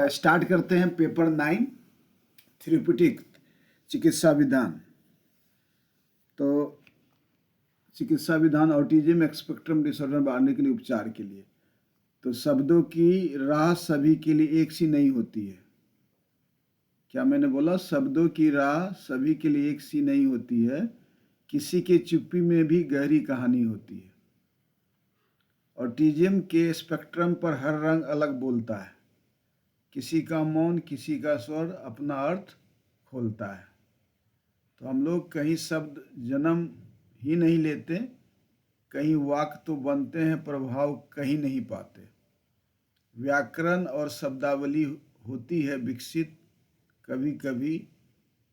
Start करते हैं paper 9 therapeutic चिकित्सा विधान। तो चिकित्सा विधान ऑटिज्म स्पेक्ट्रम डिसऑर्डर बढ़ाने के लिए उपचार के लिए। तो शब्दों की राह सभी के लिए एक सी नहीं होती है। क्या मैंने बोला? शब्दों की राह सभी के लिए एक सी नहीं होती है, किसी के चुप्पी में भी गहरी कहानी होती है। ऑटिज्म के स्पेक्ट्रम पर हर रंग अलग बोलता है, किसी का मौन, किसी का स्वर अपना अर्थ खोलता है। तो हम लोग कहीं शब्द जन्म ही नहीं लेते, कहीं वाक्य तो बनते हैं, प्रभाव कहीं नहीं पाते। व्याकरण और शब्दावली होती है विकसित कभी कभी,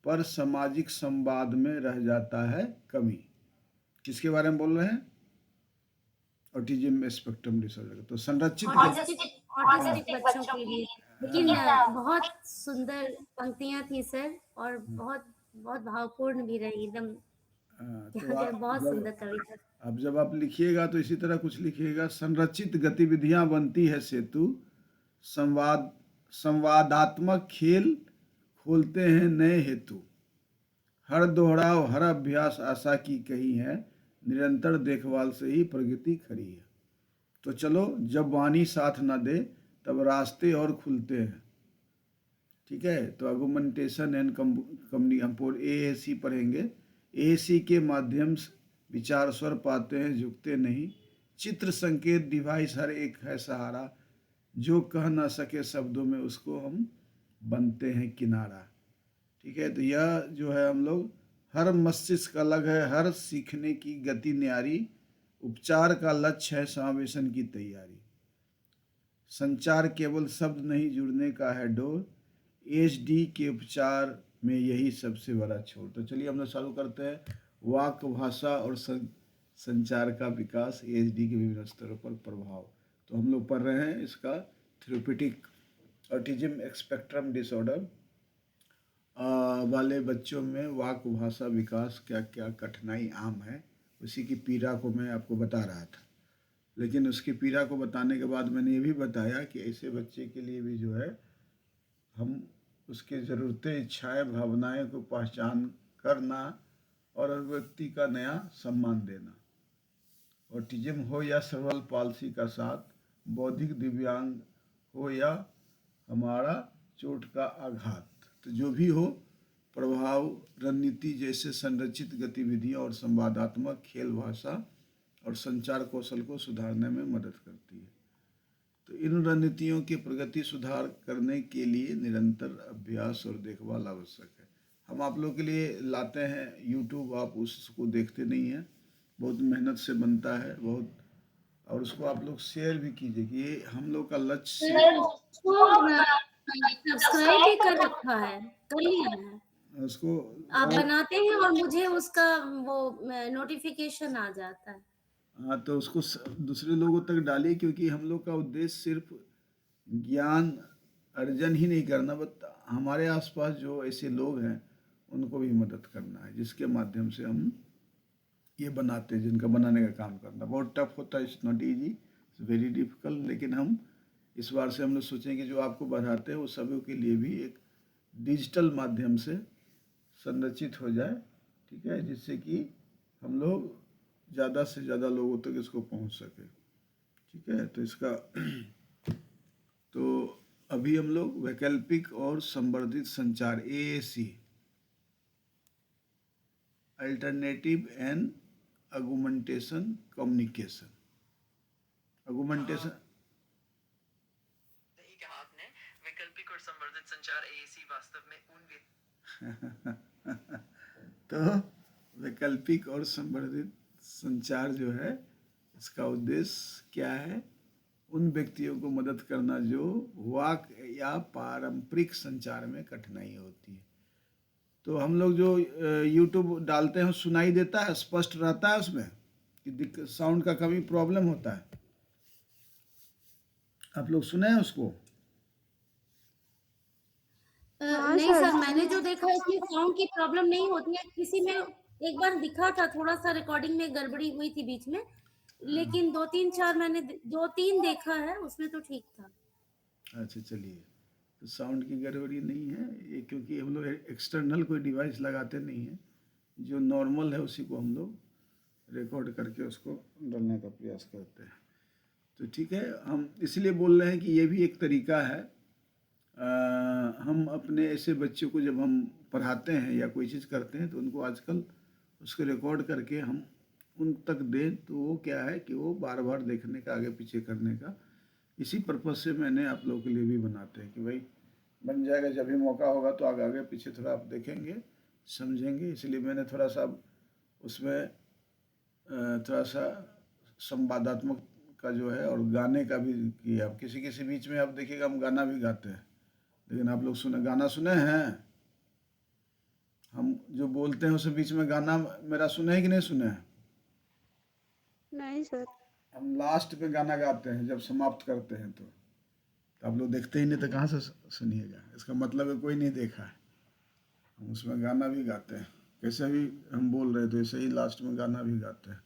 पर सामाजिक संवाद में रह जाता है कमी। किसके बारे में बोल रहे हैं? Autism spectrum disorder. तो संरचित ऑटिस्टिक बच्चों के लिए। लेकिन बहुत सुंदर पंक्तियां थी सर, और बहुत बहुत भावपूर्ण भी रही एकदम। बहुत सुंदर कविता। अब जब आप लिखिएगा तो इसी तरह कुछ लिखिएगा। संरचित गतिविधियां बनती है सेतु, संवादात्मक खेल खोलते हैं नए हेतु। हर दोहराव, हर अभ्यास आशा की कही है, निरंतर देखभाल से ही प्रगति खड़ी है। तो चलो, जब वाणी साथ न दे तब रास्ते और खुलते हैं। ठीक है, तो आर्गुमेंटेशन एंड कम्युनिकेशन हम एएसी पढ़ेंगे। एएसी के माध्यम से विचार स्वर पाते हैं, झुकते नहीं। चित्र संकेत डिवाइस हर एक है सहारा, जो कह ना सके शब्दों में उसको हम बनते हैं किनारा। ठीक है, तो यह जो है हम लोग, हर मस्तिष्क अलग है, हर सीखने की गति न्यारी। उपचार का लक्ष्य है समावेशन की तैयारी। संचार केवल शब्द नहीं, जुड़ने का है डोर। एचडी के उपचार में यही सबसे बड़ा छोर। तो चलिए हम लोग चालू करते हैं। वाक, भाषा और संचार का विकास, एचडी के विभिन्न स्तरों पर प्रभाव। तो हम लोग पढ़ रहे हैं इसका थेरेप्यूटिक ऑटिज्म स्पेक्ट्रम डिसऑर्डर वाले बच्चों में वाक भाषा विकास क्या क्या कठिनाई आम है, उसी की पीड़ा को मैं आपको बता रहा था। लेकिन उसकी पीड़ा को बताने के बाद मैंने ये भी बताया कि ऐसे बच्चे के लिए भी जो है हम उसके ज़रूरतें, इच्छाएं, भावनाएं को पहचान करना और व्यक्ति का नया सम्मान देना। ऑटिज्म हो या सर्वल पालसी का साथ, बौद्धिक दिव्यांग हो या हमारा चोट का आघात, तो जो भी हो, प्रभाव रणनीति जैसे संरचित गतिविधियां और संवादात्मक खेल भाषा और संचार कौशल को सुधारने में मदद करती है। तो इन रणनीतियों की प्रगति सुधार करने के लिए निरंतर अभ्यास और देखभाल आवश्यक है। हम आप लोग के लिए लाते हैं यूट्यूब, आप उसको देखते नहीं हैं, बहुत मेहनत से बनता है बहुत, और उसको आप लोग शेयर भी कीजिए कि ये हम लोग का लक्ष्य। सब्सक्राइब भी कर रखा है, कर लिया है उसको आप बनाते हैं और मुझे उसका वो नोटिफिकेशन आ जाता है। हाँ, तो उसको दूसरे लोगों तक डालिए, क्योंकि हम लोग का उद्देश्य सिर्फ ज्ञान अर्जन ही नहीं करना, बट हमारे आसपास जो ऐसे लोग हैं उनको भी मदद करना है, जिसके माध्यम से हम ये बनाते हैं, जिनका बनाने का काम करना बहुत टफ होता है। It's not easy, it's very difficult. लेकिन हम इस बार से हम लोग सोचेंगे जो आपको बढ़ाते हैं वो सभी के लिए भी एक डिजिटल माध्यम से संरचित हो जाए। ठीक है, जिससे कि हम लोग ज़्यादा से ज़्यादा लोगों तक इसको पहुंच सके। ठीक है, तो इसका तो अभी हम लोग वैकल्पिक और संवर्धित संचार, AAC, alternative and argumentation communication. Argumentation सही कहा आपने। वैकल्पिक और संवर्धित संचार, एएसी, वास्तव में तो वैकल्पिक और संवर्धित संचार जो है, इसका उद्देश्य क्या है? उन व्यक्तियों को मदद करना जो वाक या पारंपरिक संचार में कठिनाई होती है। तो हम लोग जो यूट्यूब डालते हैं सुनाई देता है, स्पष्ट रहता है उसमें कि साउंड का कभी प्रॉब्लम होता है? आप लोग सुने हैं उसको? नहीं सर, मैंने जो देखा इसमें साउंड की प्रॉब्लम नहीं होती है। किसी में एक बार दिखा था, थोड़ा सा रिकॉर्डिंग में गड़बड़ी हुई थी बीच में, लेकिन 2-3 देखा है, उसमें तो ठीक था। अच्छा, चलिए, तो साउंड की गड़बड़ी नहीं है ये, क्योंकि हम लोग एक्सटर्नल कोई डिवाइस लगाते नहीं हैं, जो नॉर्मल है उसी को हम लोग रिकॉर्ड करके उसको डालने का प्रयास करते हैं। तो ठीक है, हम इसलिए बोल रहे हैं कि ये भी एक तरीका है। हम अपने ऐसे बच्चों को जब हम पढ़ाते हैं या कोई चीज़ करते हैं तो उनको आजकल उसको रिकॉर्ड करके हम उन तक दें, तो वो क्या है कि वो बार बार देखने का, आगे पीछे करने का, इसी पर्पज़ से मैंने आप लोगों के लिए भी बनाते हैं कि भाई बन जाएगा, जब भी मौका होगा तो आगे आगे पीछे थोड़ा आप देखेंगे, समझेंगे। इसलिए मैंने थोड़ा सा उसमें थोड़ा सा संवादात्मक का जो है और गाने का भी किया। किसी किसी बीच में आप देखिएगा हम गाना भी गाते हैं, लेकिन आप लोग सुने, गाना सुने हैं? हम जो बोलते हैं उसके बीच में गाना मेरा सुने हैं कि नहीं सुने हैं? नहीं सर। हम लास्ट में गाना गाते हैं जब समाप्त करते हैं, तो आप लोग देखते ही नहीं तो कहाँ से सुनिएगा? इसका मतलब है कोई नहीं देखा है। हम उसमें गाना भी गाते हैं, कैसे भी हम बोल रहे थे ऐसे ही लास्ट में गाना भी गाते हैं,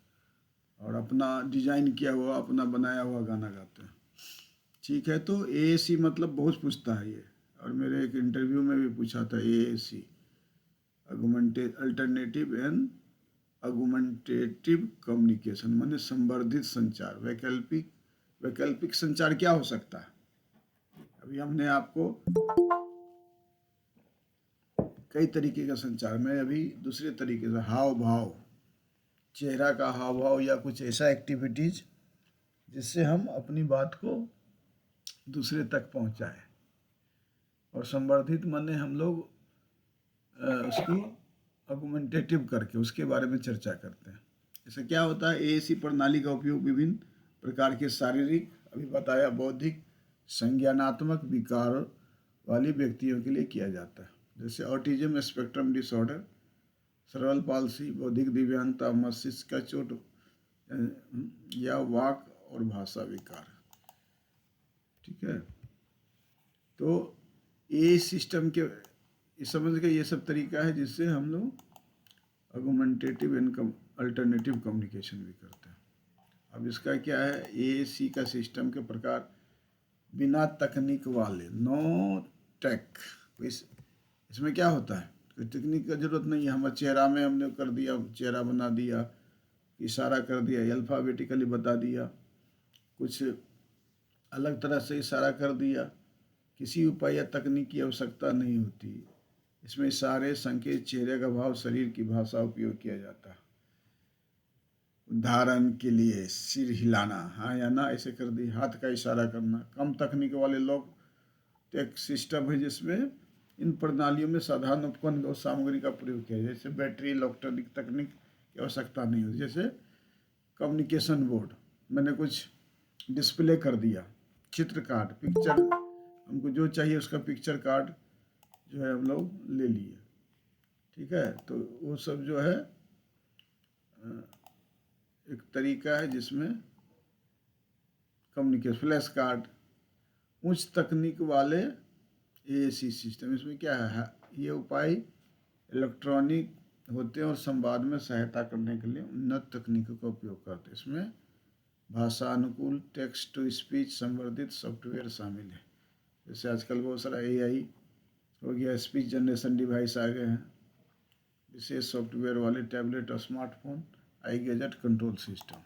और अपना डिजाइन किया हुआ, अपना बनाया हुआ गाना गाते हैं। ठीक है, तो AAC मतलब बहुत पूछता है ये, और मेरे एक इंटरव्यू में भी पूछा था AAC, अल्टरनेटिव एंड अगुमेंटेटिव कम्युनिकेशन, माने संवर्धित संचार। वैकल्पिक संचार क्या हो सकता है? अभी हमने आपको कई तरीके का संचार में, अभी दूसरे तरीके से हाव भाव, चेहरा का हाव भाव या कुछ ऐसा एक्टिविटीज जिससे हम अपनी बात को दूसरे तक पहुंचाएं। और संवर्धित माने हम लोग उसकी अगुमेंटेटिव करके उसके बारे में चर्चा करते हैं। इससे क्या होता है, AAC प्रणाली का उपयोग विभिन्न प्रकार के शारीरिक, अभी बताया, बौद्धिक, संज्ञानात्मक विकार वाली व्यक्तियों के लिए किया जाता है, जैसे autism spectrum disorder, cerebral palsy, बौद्धिक दिव्यांगता, मस्तिष्क का चोट या वाक और भाषा विकार। ठीक है, तो ये सिस्टम के, इस समझ के ये सब तरीका है जिससे हम लोग अगुमेंटेटिव एंड अल्टरनेटिव कम्युनिकेशन भी करते हैं। अब इसका क्या है, AAC का सिस्टम के प्रकार, बिना तकनीक वाले, नो टेक। इसमें क्या होता है, कोई तकनीक का जरूरत नहीं है। हमारे चेहरा में हमने कर दिया, चेहरा बना दिया, इशारा कर दिया, अल्फ़ाबेटिकली बता दिया, कुछ अलग तरह से इशारा कर दिया, किसी उपाय या तकनीक की आवश्यकता नहीं होती। इसमें इशारे, संकेत, चेहरे का भाव, शरीर की भाषा उपयोग किया जाता है। उदाहरण के लिए सिर हिलाना, हाँ या ना ऐसे कर दी, हाथ का इशारा करना। कम तकनीक वाले लोग एक सिस्टम है जिसमें इन प्रणालियों में साधारण उपकरण और सामग्री का प्रयोग किया जाए, जैसे बैटरी, इलेक्ट्रॉनिक तकनीक की आवश्यकता नहीं होती। जैसे कम्युनिकेशन बोर्ड, मैंने कुछ डिस्प्ले कर दिया, चित्र कार्ड, पिक्चर, हमको जो चाहिए उसका पिक्चर कार्ड जो है हम लोग ले लिए। ठीक है, तो वो सब जो है एक तरीका है जिसमें कम्युनिकेशन, फ्लैश कार्ड, उच्च तकनीक वाले AAC सिस्टम। इसमें क्या है, ये उपाय इलेक्ट्रॉनिक होते हैं और संवाद में सहायता करने के लिए उन्नत तकनीकों का उपयोग करते हैं। इसमें भाषा अनुकूल, टेक्स्ट टू स्पीच संवर्धित सॉफ्टवेयर शामिल है। जैसे आजकल बहुत सारा AI हो गया, स्पीच जनरेशन डिवाइस आ गए हैं, विशेष सॉफ्टवेयर वाले टैबलेट और स्मार्टफोन, आई गैजेट कंट्रोल सिस्टम।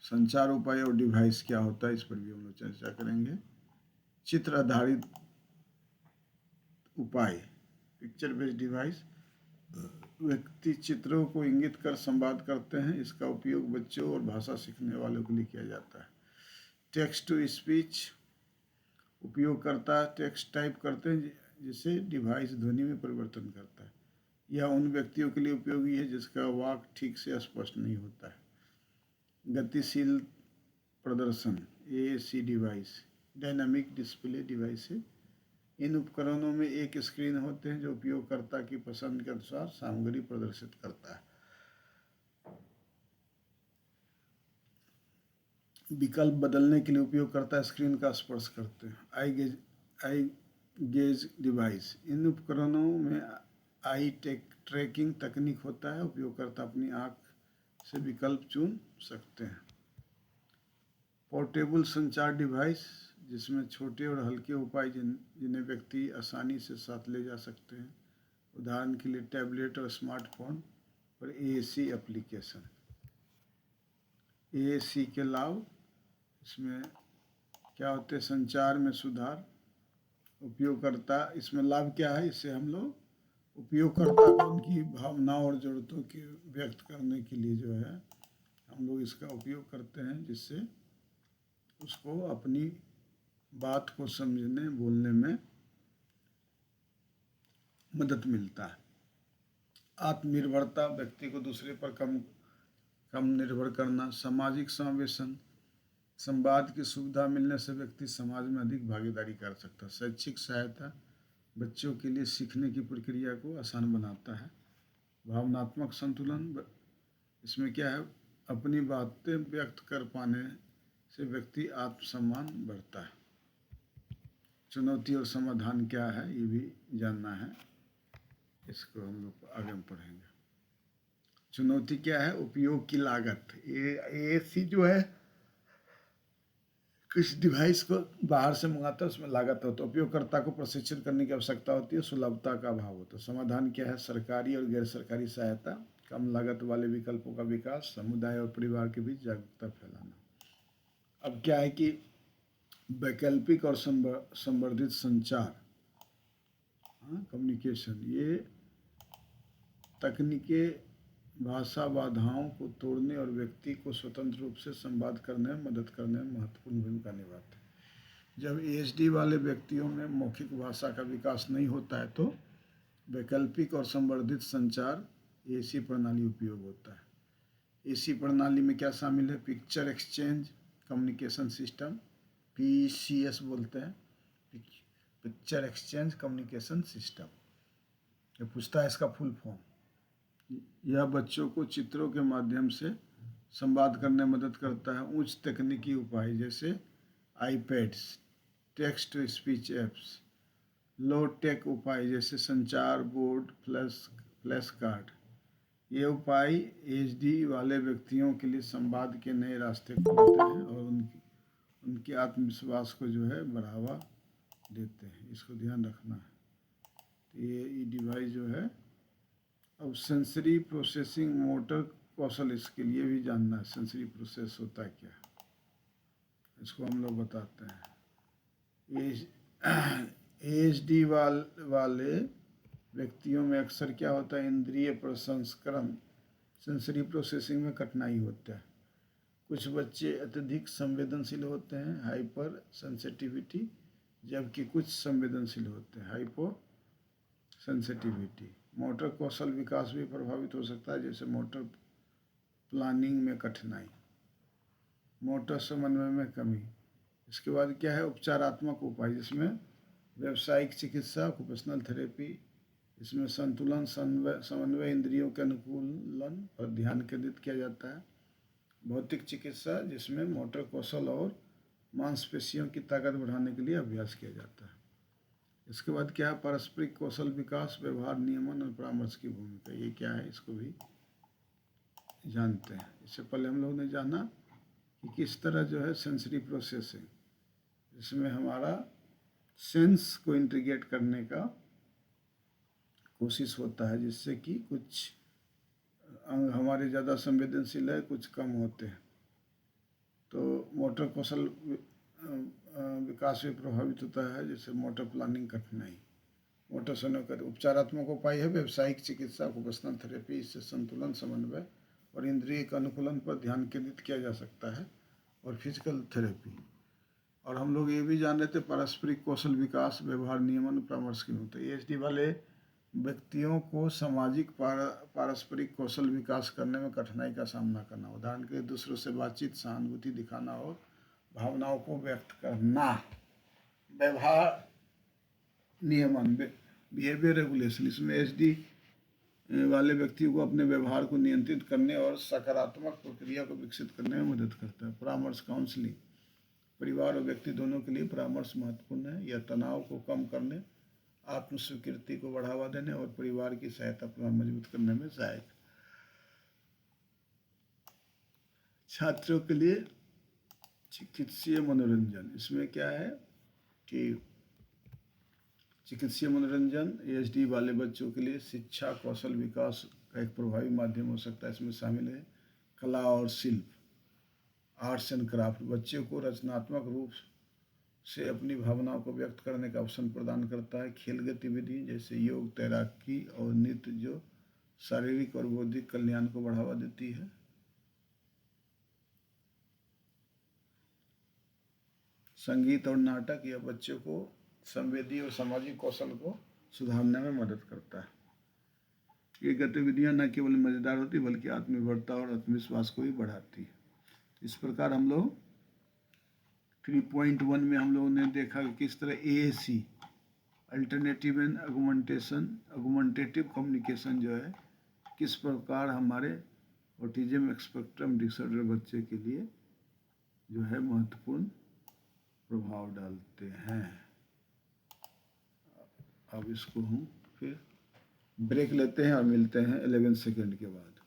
संचार उपाय और डिवाइस क्या होता है, इस पर भी हम लोग चर्चा करेंगे। चित्र आधारित उपाय, पिक्चर बेस्ड डिवाइस, व्यक्ति चित्रों को इंगित कर संवाद करते हैं। इसका उपयोग बच्चों और भाषा सीखने वालों के लिए किया जाता है। टेक्स्ट टू स्पीच, उपयोगकर्ता टेक्स्ट टाइप करते हैं जिसे डिवाइस ध्वनि में परिवर्तन करता है। यह उन व्यक्तियों के लिए उपयोगी है जिसका वाक ठीक से स्पष्ट नहीं होता है। गतिशील प्रदर्शन, AAC device, dynamic display device है। इन उपकरणों में एक स्क्रीन होते हैं जो उपयोगकर्ता की पसंद के अनुसार सामग्री प्रदर्शित करता है। विकल्प बदलने के लिए उपयोगकर्ता स्क्रीन का स्पर्श करते हैं। आई गेज डिवाइस, इन उपकरणों में आई ट्रैकिंग तकनीक होता है। उपयोगकर्ता अपनी आँख से विकल्प चुन सकते हैं। पोर्टेबल संचार डिवाइस, जिसमें छोटे और हल्के उपाय जिन्हें व्यक्ति आसानी से साथ ले जा सकते हैं। उदाहरण के लिए टैबलेट और स्मार्टफोन पर एएसी एप्लीकेशन। एएसी के लाभ, इसमें क्या होते हैं? संचार में सुधार। उपयोगकर्ता, इसमें लाभ क्या है? इससे हम लोग उपयोगकर्ता को उनकी भावनाओं और ज़रूरतों के व्यक्त करने के लिए जो है हम लोग इसका उपयोग करते हैं, जिससे उसको अपनी बात को समझने बोलने में मदद मिलता है। आत्मनिर्भरता, व्यक्ति को दूसरे पर कम निर्भर करना। सामाजिक समावेशन, संवाद की सुविधा मिलने से व्यक्ति समाज में अधिक भागीदारी कर सकता है। शैक्षिक सहायता, बच्चों के लिए सीखने की प्रक्रिया को आसान बनाता है। भावनात्मक संतुलन, इसमें क्या है? अपनी बातें व्यक्त कर पाने से व्यक्ति आत्मसम्मान बढ़ता है। चुनौती और समाधान क्या है, ये भी जानना है, इसको हम लोग आगे में पढ़ेंगे। चुनौती क्या है? उपयोग की लागत। एएसी जो है किस डिवाइस को बाहर से मंगाता है उसमें लागत होता है। उपयोगकर्ता को प्रशिक्षण करने की आवश्यकता होती है। सुलभता का अभाव होता है। समाधान क्या है? सरकारी और गैर सरकारी सहायता, कम लागत वाले विकल्पों का विकास, समुदाय और परिवार के बीच जागरूकता फैलाना। अब क्या है कि वैकल्पिक और संवर्धित संचार, कम्युनिकेशन, ये तकनीकें भाषा बाधाओं को तोड़ने और व्यक्ति को स्वतंत्र रूप से संवाद करने में मदद करने में महत्वपूर्ण भूमिका निभाते हैं। जब एएसडी वाले व्यक्तियों में मौखिक भाषा का विकास नहीं होता है तो वैकल्पिक और संवर्धित संचार एसी प्रणाली उपयोग होता है। एसी प्रणाली में क्या शामिल है? Picture exchange communication system, PCS बोलते हैं, पिक्चर एक्सचेंज कम्युनिकेशन सिस्टम। ये पूछता है इसका फुल फॉर्म। यह बच्चों को चित्रों के माध्यम से संवाद करने में मदद करता है। उच्च तकनीकी उपाय जैसे iPads, text to speech apps, low tech उपाय जैसे संचार बोर्ड, फ्लैश कार्ड, ये उपाय एचडी वाले व्यक्तियों के लिए संवाद के नए रास्ते खोलते हैं और उनके आत्मविश्वास को जो है बढ़ावा देते हैं। इसको ध्यान रखना है। तो ये डिवाइस जो है, अब सेंसरी प्रोसेसिंग, मोटर कौशल, इसके लिए भी जानना है। सेंसरी प्रोसेस होता है क्या, इसको हम लोग बताते हैं। एएचडी वाले व्यक्तियों में अक्सर क्या होता है? इंद्रिय प्रसंस्करण, सेंसरी प्रोसेसिंग में कठिनाई होता है। कुछ बच्चे अत्यधिक संवेदनशील होते हैं, हाइपर सेंसिटिविटी, जबकि कुछ संवेदनशील होते हैं, हाइपो सेंसिटिविटी। मोटर कौशल विकास भी प्रभावित हो सकता है, जैसे मोटर प्लानिंग में कठिनाई, मोटर समन्वय में कमी। इसके बाद क्या है? उपचारात्मक उपाय, जिसमें व्यावसायिक चिकित्सा, ऑक्यूपेशनल थेरेपी, इसमें संतुलन समन्वय इंद्रियों के अनुकूलन पर ध्यान केंद्रित किया जाता है। भौतिक चिकित्सा, जिसमें मोटर कौशल और मांसपेशियों की ताकत बढ़ाने के लिए अभ्यास किया जाता है। इसके बाद क्या है? पारस्परिक कौशल विकास, व्यवहार नियमन और परामर्श की भूमिका, ये क्या है, इसको भी जानते हैं। इससे पहले हम लोगों ने जाना कि किस तरह जो है सेंसरी प्रोसेसिंग, इसमें हमारा सेंस को इंटीग्रेट करने का कोशिश होता है, जिससे कि कुछ अंग हमारे ज़्यादा संवेदनशील है, कुछ कम होते हैं। तो मोटर कौशल विकास भी प्रभावित होता है, जैसे मोटर प्लानिंग कठिनाई। मोटर संवेदन उपचारात्मक उपाय है व्यावसायिक चिकित्सा, ऑक्यूपेशनल थेरेपी, इससे संतुलन समन्वय और इंद्रिय के अनुकूलन पर ध्यान केंद्रित किया जा सकता है, और फिजिकल थेरेपी। और हम लोग ये भी जान रहे थे पारस्परिक कौशल विकास, व्यवहार नियमन, परामर्श की होता है। एएचडी वाले व्यक्तियों को सामाजिक पारस्परिक कौशल विकास करने में कठिनाई का सामना करना। उदाहरण के लिए दूसरों से बातचीत, सहानुभूति दिखाना और भावनाओं को व्यक्त करना। व्यवहार नियमन, बिहेवियर रेगुलेशन, इसमें एचडी वाले व्यक्तियों को अपने व्यवहार को नियंत्रित करने और सकारात्मक प्रक्रिया को विकसित करने में मदद करता है। परामर्श काउंसलिंग, परिवार और व्यक्ति दोनों के लिए परामर्श महत्वपूर्ण है। यह तनाव को कम करने, आत्मस्वीकृति को बढ़ावा देने और परिवार की सहायता मजबूत करने में सहायक। छात्रों के लिए चिकित्सीय मनोरंजन, इसमें क्या है कि चिकित्सीय मनोरंजन ASD वाले बच्चों के लिए शिक्षा कौशल विकास का एक प्रभावी माध्यम हो सकता है। इसमें शामिल है कला और शिल्प, आर्ट्स एंड क्राफ्ट। बच्चे को रचनात्मक रूप से अपनी भावनाओं को व्यक्त करने का अवसर प्रदान करता है। खेल गतिविधि जैसे योग, तैराकी और नृत्य जो शारीरिक और बौद्धिक कल्याण को बढ़ावा देती है। संगीत और नाटक यह बच्चों को संवेदी और सामाजिक कौशल को सुधारने में मदद करता है। ये गतिविधियां न केवल मज़ेदार होती बल्कि आत्मनिर्भरता और आत्मविश्वास को भी बढ़ाती है। इस प्रकार हम लोग 3.1 में हम लोगों ने देखा कि किस तरह AAC अल्टरनेटिव एंड अगुमेंटेटिव कम्युनिकेशन जो है किस प्रकार हमारे ऑटिज्म स्पेक्ट्रम डिसऑर्डर बच्चे के लिए जो है महत्वपूर्ण प्रभाव डालते हैं। अब इसको हम फिर ब्रेक लेते हैं और मिलते हैं 11 सेकंड के बाद।